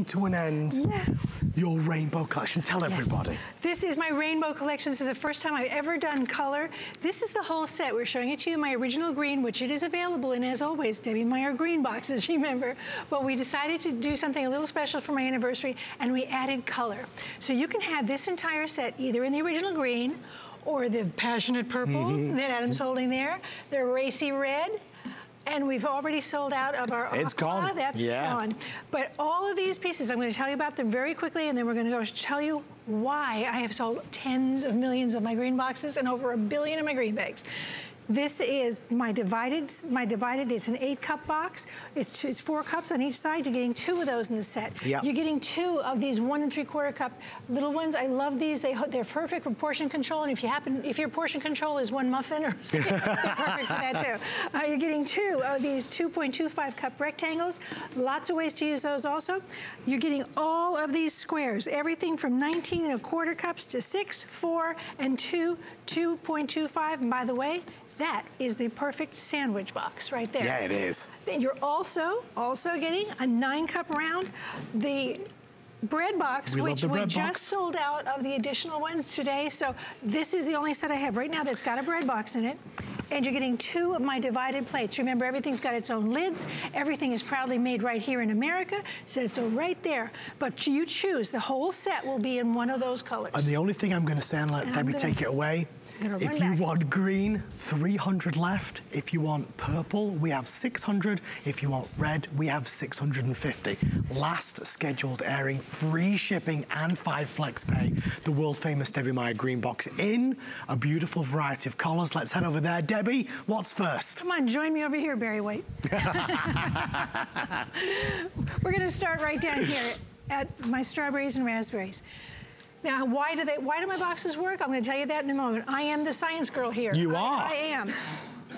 to an end. Yes. Your rainbow collection. Tell everybody. Yes. This is my rainbow collection. This is the first time I've ever done color. This is the whole set. We're showing it to you, my original green, which it is available in, as always, Debbie Meyer GreenBoxes, remember. But we decided to do something a little special for my anniversary, and we added color. So you can have this entire set either in the original green or the passionate purple that Adam's holding there, the racy red, and we've already sold out of our aqua. It's gone. That's gone. But all of these pieces, I'm going to tell you about them very quickly, and then we're going to go tell you why I have sold tens of millions of my green boxes and over 1 billion of my green bags. This is my divided, it's an 8-cup box. It's 4 cups on each side. You're getting 2 of those in the set. Yep. You're getting 2 of these 1 3/4 cup little ones. I love these. They're perfect for portion control. And if your portion control is 1 muffin, or they're perfect for that too. You're getting 2 of these 2.25 cup rectangles. Lots of ways to use those also. You're getting all of these squares, everything from 19 1/4 cups to 6, 4, and 2, 2.25. And by the way, that is the perfect sandwich box right there. Yeah, it is. You're also getting a 9-cup round. The bread box, which we just sold out of the additional ones today. So this is the only set I have right now that's got a bread box in it. And you're getting 2 of my divided plates. Remember, everything's got its own lids. Everything is proudly made right here in America. Says so right there. But you choose. The whole set will be in one of those colors. And the only thing I'm going to say, and let Debbie take it away, if you want green, 300 left. If you want purple, we have 600. If you want red, we have 650. Last scheduled airing, free shipping and 5 flex pay. The world famous Debbie Meyer green box in a beautiful variety of colors. Let's head over there. Debbie, what's first? Come on, join me over here, Barry White. We're going to start right down here at my strawberries and raspberries. Now, why do my boxes work? I'm going to tell you that in a moment. I am the science girl here. You are. I am.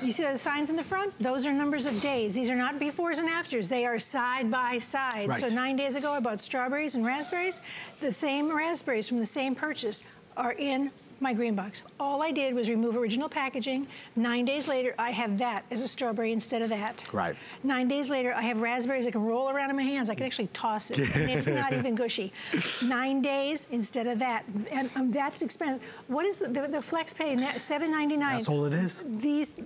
You see the signs in the front? Those are numbers of days. These are not befores and afters. They are side by side. Right. So 9 days ago, I bought strawberries and raspberries. The same raspberries from the same purchase are in my green box. All I did was remove original packaging. 9 days later, I have that as a strawberry instead of that. Right. 9 days later, I have raspberries that can roll around in my hands. I can actually toss it, and it's not even gushy. 9 days instead of that, and that's expensive. What is the flex pay? $7.99. That's all it is.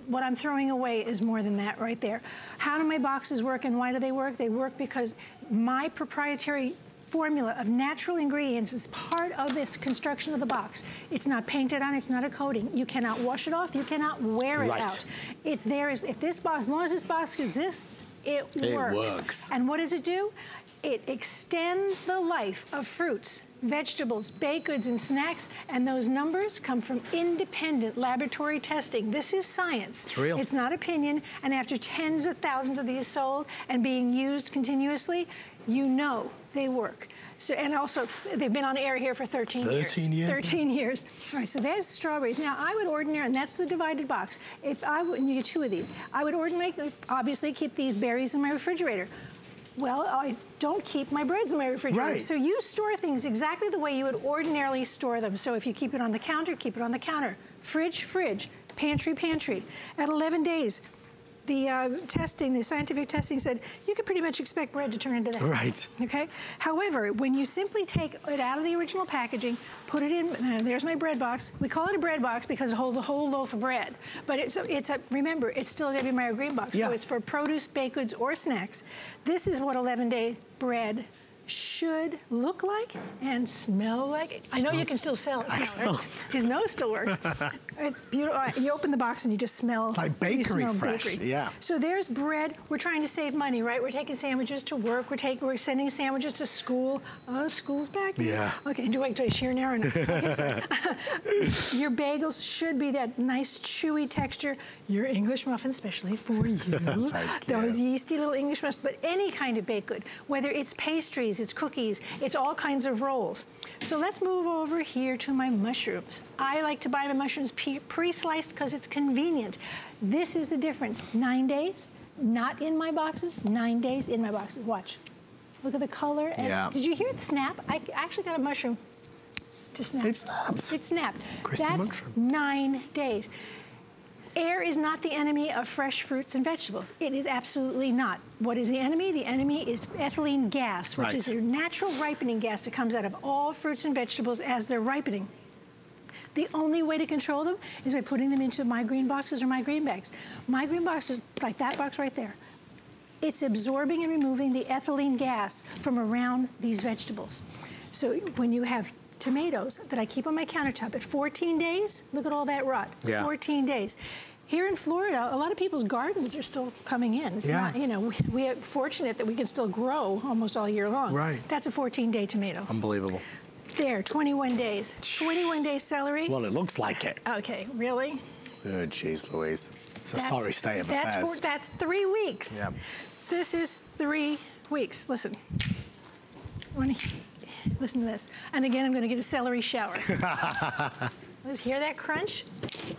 What I'm throwing away is more than that right there. How do my boxes work, and why do they work? They work because my proprietary formula of natural ingredients is part of this construction of the box. It's not painted on, it's not a coating. You cannot wash it off, you cannot wear it out. It's there, if this box, as long as this box exists, it works. And what does it do? It extends the life of fruits, vegetables, baked goods, and snacks, and those numbers come from independent laboratory testing. This is science. It's real. It's not opinion, and after tens of thousands of these sold and being used continuously, you know they work. So, and also, they've been on air here for 13 years. 13 years? 13 years. All right, so there's strawberries. Now, I would ordinarily, and that's the divided box, if I would, and you get 2 of these, I would ordinarily, obviously, keep these berries in my refrigerator. Well, I don't keep my breads in my refrigerator. Right. So you store things exactly the way you would ordinarily store them. So if you keep it on the counter, keep it on the counter. Fridge, fridge. Pantry, pantry. At 11 days, the scientific testing said you could pretty much expect bread to turn into that. Right. Okay? However, when you simply take it out of the original packaging, put it in, there's my bread box. We call it a bread box because it holds a whole loaf of bread. But remember, it's still a Debbie Meyer green box. Yeah. So it's for produce, baked goods, or snacks. This is what 11-day bread should look like and smell like. I know you can still smell it, right? His nose still works. It's beautiful. You open the box and you just smell like bakery fresh. Bakery. Yeah. So there's bread. We're trying to save money, right? We're taking sandwiches to work. We're sending sandwiches to school. Oh, school's back. Yeah. Okay. Do I share now or no? Okay, so, your bagels should be that nice chewy texture. Your English muffin, especially for you. Those yeasty little English muffins, but any kind of baked good, whether it's pastries, it's cookies, it's all kinds of rolls. So let's move over here to my mushrooms. I like to buy my mushrooms pre-sliced because it's convenient. This is the difference. 9 days, not in my boxes, 9 days in my boxes. Watch. Look at the color. And did you hear it snap? I actually got a mushroom to snap. It snapped. It snapped. Crispy mushroom. 9 days. Air is not the enemy of fresh fruits and vegetables. It is absolutely not. What is the enemy? The enemy is ethylene gas, which is a natural ripening gas that comes out of all fruits and vegetables as they're ripening. The only way to control them is by putting them into my green boxes or my green bags. My green boxes, like that box right there, it's absorbing and removing the ethylene gas from around these vegetables. So when you have tomatoes that I keep on my countertop at 14 days, look at all that rot, 14 days. Here in Florida, a lot of people's gardens are still coming in. It's not, you know, we are fortunate that we can still grow almost all year long. Right. That's a 14-day tomato. Unbelievable. There, 21 days. 21-day celery. Well, it looks like it. Okay, really? Oh, jeez, Louise. It's a sorry state of affairs. That's 3 weeks. Yeah. This is 3 weeks. Listen. Listen to this. And again, I'm going to get a celery shower. Let's hear that crunch?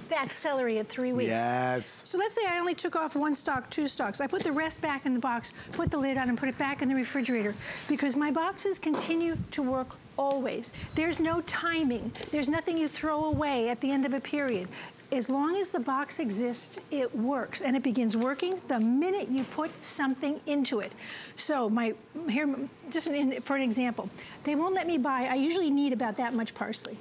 That's celery at 3 weeks. Yes. So let's say I only took off 1 stalk, 2 stalks. I put the rest back in the box, put the lid on, and put it back in the refrigerator because my boxes continue to work always. There's no timing. There's nothing you throw away at the end of a period. As long as the box exists, it works, and it begins working the minute you put something into it. So for an example, they won't let me buy, I usually need about that much parsley,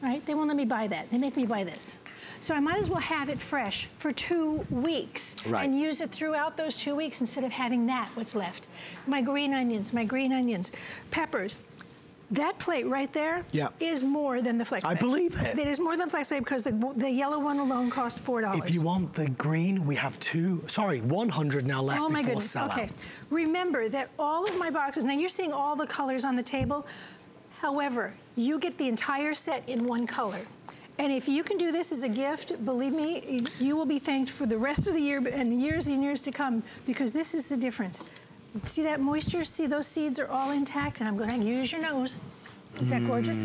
right? They won't let me buy that. They make me buy this. So I might as well have it fresh for 2 weeks and use it throughout those 2 weeks instead of having what's left. My green onions, peppers. That plate right there is more than the flex bag. I believe it. It is more than flex bag because the yellow one alone costs $4. If you want the green, we have 100 now left before sellout. Okay. Remember that all of my boxes, now you're seeing all the colors on the table. However, you get the entire set in 1 color. And if you can do this as a gift, believe me, you will be thanked for the rest of the year and years to come because this is the difference. See that moisture? See those seeds are all intact, and I'm going to use your nose. Is that gorgeous?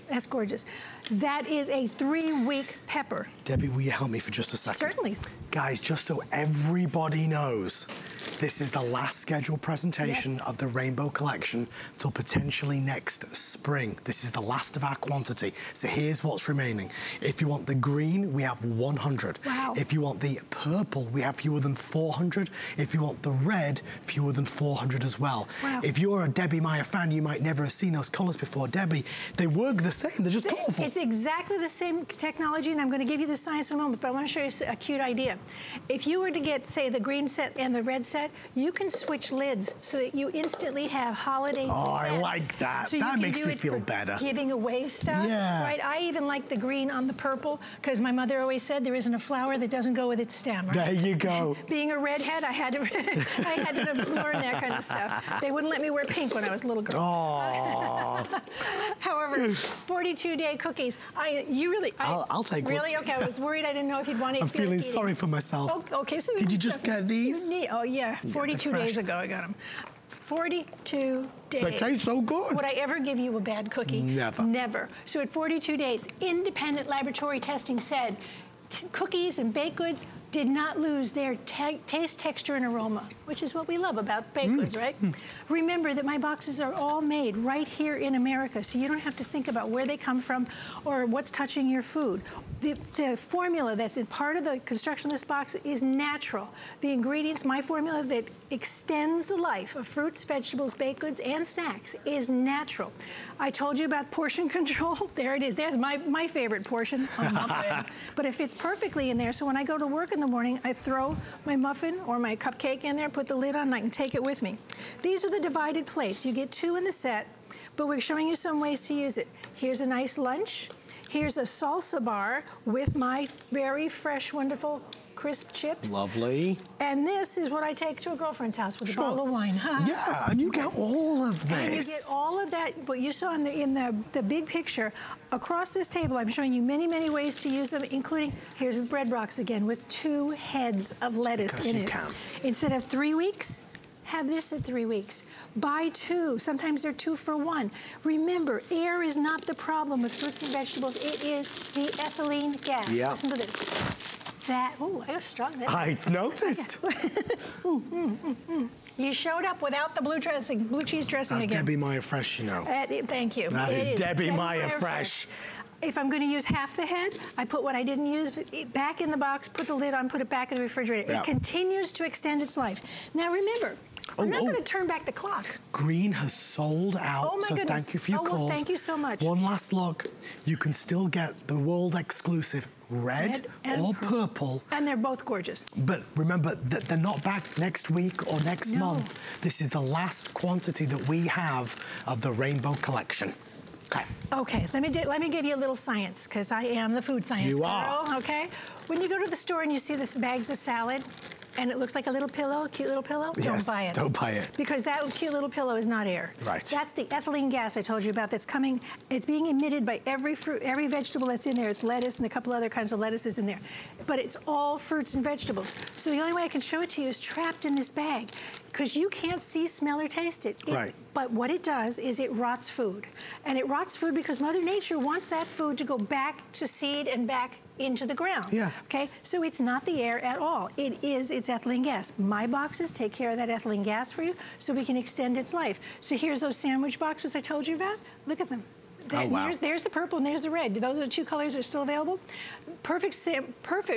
That's gorgeous. That is a 3-week pepper. Debbie, will you help me for just a second? Certainly. Guys, just so everybody knows, this is the last scheduled presentation of the Rainbow Collection till potentially next spring. This is the last of our quantity. So here's what's remaining. If you want the green, we have 100. Wow. If you want the purple, we have fewer than 400. If you want the red, fewer than 400 as well. Wow. If you're a Debbie Meyer fan, you might never have seen those colors before. Debbie, they work the same. They're just colorful. It's exactly the same technology, and I'm going to give you the science in a moment, but I want to show you a cute idea. If you were to get, say, the green set and the red set, you can switch lids so that you instantly have holiday sets. I like that. So that makes me feel better. Giving away stuff, right? I even like the green on the purple because my mother always said there isn't a flower that doesn't go with its stem. Right? There you go. Being a redhead, I had to learn that kind of stuff. They wouldn't let me wear pink when I was a little girl. However, 42-day cookies. I'll take one. Really? Okay, I was worried. I didn't know if you'd want to. I'm feeling sorry for myself. Oh, okay, so did you just get these? Oh yeah, 42 days ago I got them. 42 days. They taste so good. Would I ever give you a bad cookie? Never. Never. So at 42 days, independent laboratory testing said cookies and baked goods did not lose their taste, texture, and aroma, which is what we love about baked goods, right? Remember that my boxes are all made right here in America, so you don't have to think about where they come from or what's touching your food. The formula that's in part of the construction of this box is natural. The ingredients, my formula that extends the life of fruits, vegetables, baked goods, and snacks is natural. I told you about portion control. There it is. There's my favorite portion, a muffin. But it fits perfectly in there, so when I go to work in the morning, I throw my muffin or my cupcake in there, put the lid on, and I can take it with me. These are the divided plates. You get 2 in the set, but we're showing you some ways to use it. Here's a nice lunch. Here's a salsa bar with my very fresh, wonderful crisp chips. Lovely. And this is what I take to a girlfriend's house with a bottle of wine. Yeah, and you get all of this. And you get all of that, what you saw in the big picture. Across this table, I'm showing you many, many ways to use them, including, here's the bread box again, with 2 heads of lettuce in it. Instead of 3 weeks, have this at 3 weeks. Buy 2. Sometimes they're 2 for 1. Remember, air is not the problem with fruits and vegetables. It is the ethylene gas. Yep. Listen to this. I got strong. I've noticed. You showed up without the blue cheese dressing again. That's Debbie Meyer Fresh, you know. Thank you. That is Debbie Meyer Fresh. If I'm gonna use half the head, I put what I didn't use back in the box, put the lid on, put it back in the refrigerator. It continues to extend its life. Now remember, I'm not gonna turn back the clock. Green has sold out, oh my so goodness. thank you for your calls. Well, thank you so much. One last look. You can still get the world exclusive red or purple. And they're both gorgeous. But remember, that they're not back next week or next month. This is the last quantity that we have of the rainbow collection. Okay. Okay, let me give you a little science, because I am the food science girl, okay? When you go to the store and you see this bags of salad, and it looks like a little pillow, cute little pillow, don't buy it. Don't buy it. Because that cute little pillow is not air. Right. That's the ethylene gas I told you about that's coming, it's being emitted by every fruit, every vegetable that's in there. It's lettuce and a couple other kinds of lettuces in there. But it's all fruits and vegetables. So the only way I can show it to you is trapped in this bag, because you can't see, smell, or taste it. Right. But what it does is it rots food. And it rots food because Mother Nature wants that food to go back to seed and back into the ground. Yeah. Okay, so it's not the air at all. It's ethylene gas. My boxes take care of that ethylene gas for you so we can extend its life. So here's those sandwich boxes I told you about. Look at them. Oh, wow. There's the purple and there's the red. Those are the two colors that are still available. Perfect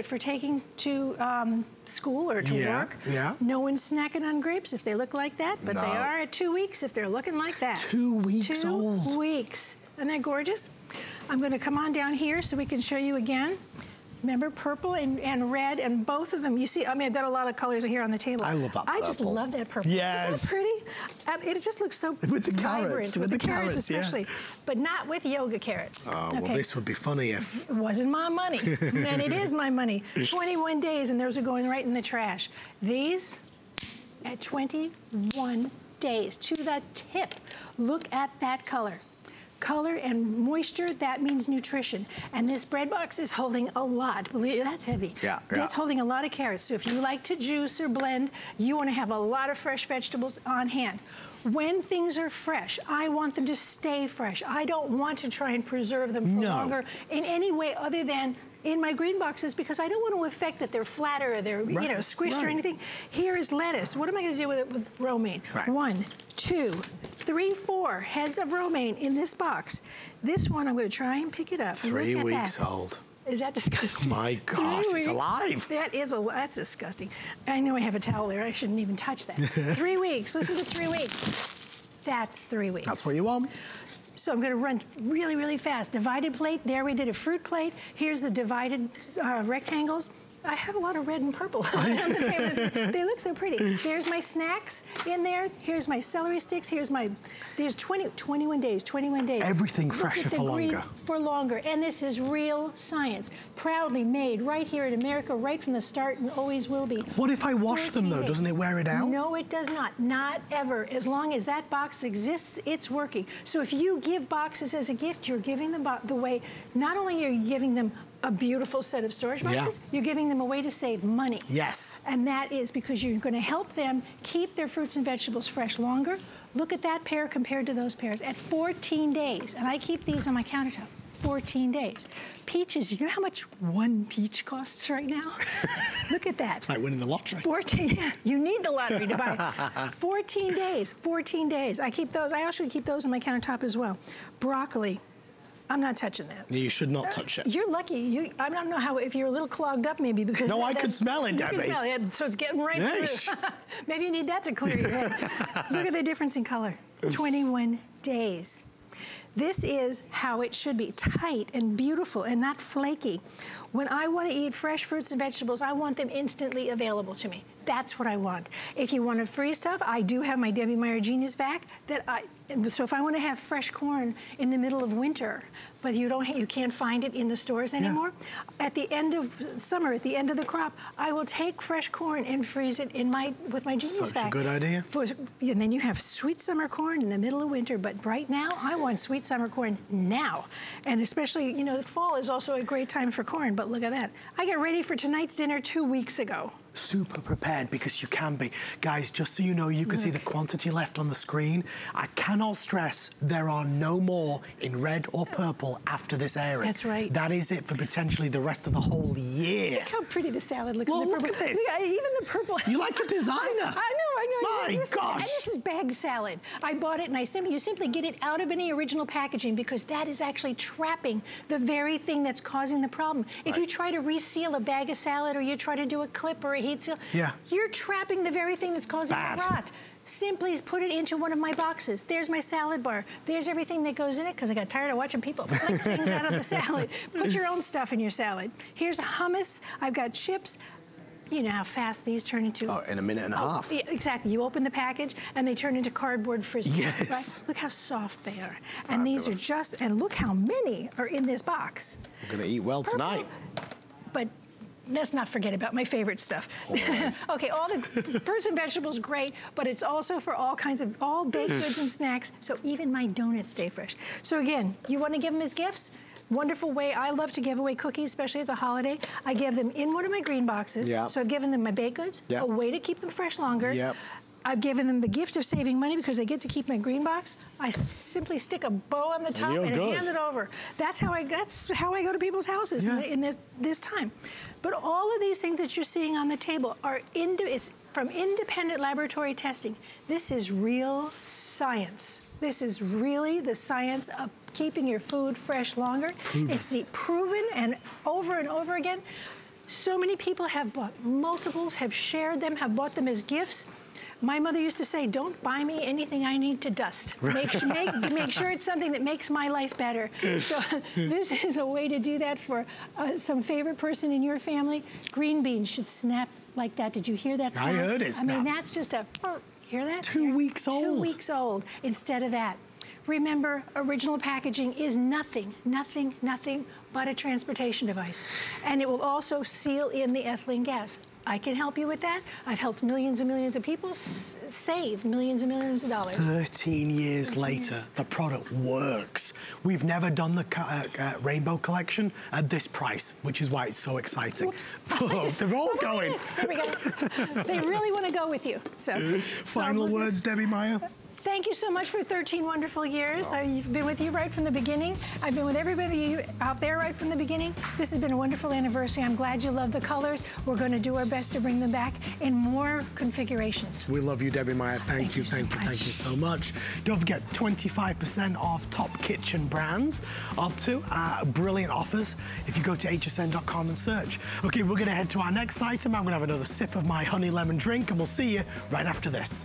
for taking to school or to work. Yeah. No one's snacking on grapes if they look like that, but they are at 2 weeks if they're looking like that. 2 weeks old. 2 weeks. Isn't that gorgeous? I'm gonna come on down here so we can show you again. Remember, purple and red, and both of them, you see, I mean, I've got a lot of colors here on the table. I love that purple. I just love that purple. Yes. Isn't that pretty? It just looks so with the vibrant. Carrots, with the carrots especially. But not with yoga carrots. Oh, well, this would be funny if... It wasn't my money, and it is my money. 21 days, and those are going right in the trash. These, at 21 days, to the tip. Look at that color. Color and moisture, that means nutrition. And this bread box is holding a lot. Believe that's heavy. Yeah. That's holding a lot of carrots. So if you like to juice or blend, you want to have a lot of fresh vegetables on hand. When things are fresh, I want them to stay fresh. I don't want to try and preserve them for longer in any way other than in my green boxes, because I don't want to affect that they're flatter or they're you know, squished or anything. Here is lettuce. What am I going to do with it with romaine? 1, 2, 3, 4 heads of romaine in this box. This one, I'm going to try and pick it up. 3 weeks old. Is that disgusting? My gosh, it's alive. That's disgusting. I know I have a towel there. I shouldn't even touch that. 3 weeks. Listen to 3 weeks. That's 3 weeks. That's what you want. So I'm gonna run really, really fast. Divided plate, there we did a fruit plate. Here's the divided rectangles. I have a lot of red and purple on the table. They look so pretty. There's my snacks in there. Here's my celery sticks. There's 21 days. Everything fresher for longer. For longer, and this is real science. Proudly made right here in America, right from the start, and always will be. What if I wash them though? Doesn't it wear it out? No, it does not. Not ever. As long as that box exists, it's working. So if you give boxes as a gift, you're giving them the way, not only are you giving them a beautiful set of storage boxes, you're giving them a way to save money. Yes. And that is because you're going to help them keep their fruits and vegetables fresh longer. Look at that pair compared to those pairs at 14 days. And I keep these on my countertop. 14 days. Peaches, you know how much one peach costs right now? Look at that. It's like winning the lottery. 14, yeah, you need the lottery to buy. 14 days, 14 days. I keep those, I actually keep those on my countertop as well. Broccoli. I'm not touching that. You should not touch it. You're lucky. I don't know how, if you're a little clogged up maybe because... No, I can smell it, Debbie. You can smell it, so it's getting right through. Maybe you need that to clear your head. Look at the difference in color. 21 days. This is how it should be, tight and beautiful and not flaky. When I want to eat fresh fruits and vegetables, I want them instantly available to me. That's what I want. If you want to freeze stuff, I do have my Debbie Meyer Genius Vac so if I want to have fresh corn in the middle of winter, but you can't find it in the stores anymore, at the end of summer, at the end of the crop, I will take fresh corn and freeze it with my Genius Vac. Such a good idea. And then you have sweet summer corn in the middle of winter, but right now, I want sweet summer corn now. And especially, you know, the fall is also a great time for corn, but look at that. I got ready for tonight's dinner 2 weeks ago. Super prepared, because you can be. Guys, just so you know, you can see the quantity left on the screen. I cannot stress there are no more in red or purple after this airing. That's right. That is it for potentially the rest of the whole year. Look how pretty the salad looks. Well, look at this. Even the purple. You like a designer. I know, I I know. My gosh. And this is bagged salad. I bought it and you simply get it out of any original packaging because that is actually trapping the very thing that's causing the problem. If you try to reseal a bag of salad or you try to do a clip or a heat seal, you're trapping the very thing that's causing the rot. Simply put it into one of my boxes. There's my salad bar. There's everything that goes in it because I got tired of watching people flick things out of the salad. Put your own stuff in your salad. Here's hummus. I've got chips. You know how fast these turn into... Oh, in a minute and a half. Yeah, exactly. You open the package and they turn into cardboard frisbees. Yes. Right? Look how soft they are. And these are just... And look how many are in this box. We're going to eat well tonight. But let's not forget about my favorite stuff. Okay, all the fruits and vegetables, great, but it's also for all kinds of, all baked goods and snacks, so even my donuts stay fresh. So again, you want to give them as gifts? Wonderful way. I love to give away cookies, especially at the holiday. I give them in one of my green boxes. So I've given them my baked goods, a way to keep them fresh longer. I've given them the gift of saving money because they get to keep my green box. I simply stick a bow on the top and hand it over. That's how I go to people's houses in this time. But all of these things that you're seeing on the table are it's from independent laboratory testing. This is real science. This is really the science of keeping your food fresh longer. It's proven and over again. So many people have bought multiples, have shared them, have bought them as gifts. My mother used to say, don't buy me anything I need to dust. Make sure it's something that makes my life better. So this is a way to do that for some favorite person in your family. Green beans should snap like that. Did you hear that sound? I heard it snap. I mean, that's just a, hear that? 2 weeks old. 2 weeks old instead of that. Remember, original packaging is nothing but a transportation device. And it will also seal in the ethylene gas. I can help you with that. I've helped millions and millions of people save millions and millions of dollars. 13 years later, the product works. We've never done the rainbow collection at this price, which is why it's so exciting. They're all going. There we go. They really want to go with you. So, Final words, Debbie Meyer? Thank you so much for 13 wonderful years. I've been with you right from the beginning. I've been with everybody out there right from the beginning. This has been a wonderful anniversary. I'm glad you love the colors. We're going to do our best to bring them back in more configurations. We love you, Debbie Meyer. Thank you so much. Don't forget, 25% off top kitchen brands, up to brilliant offers if you go to hsn.com and search. Okay, we're going to head to our next item. I'm going to have another sip of my honey lemon drink, and we'll see you right after this.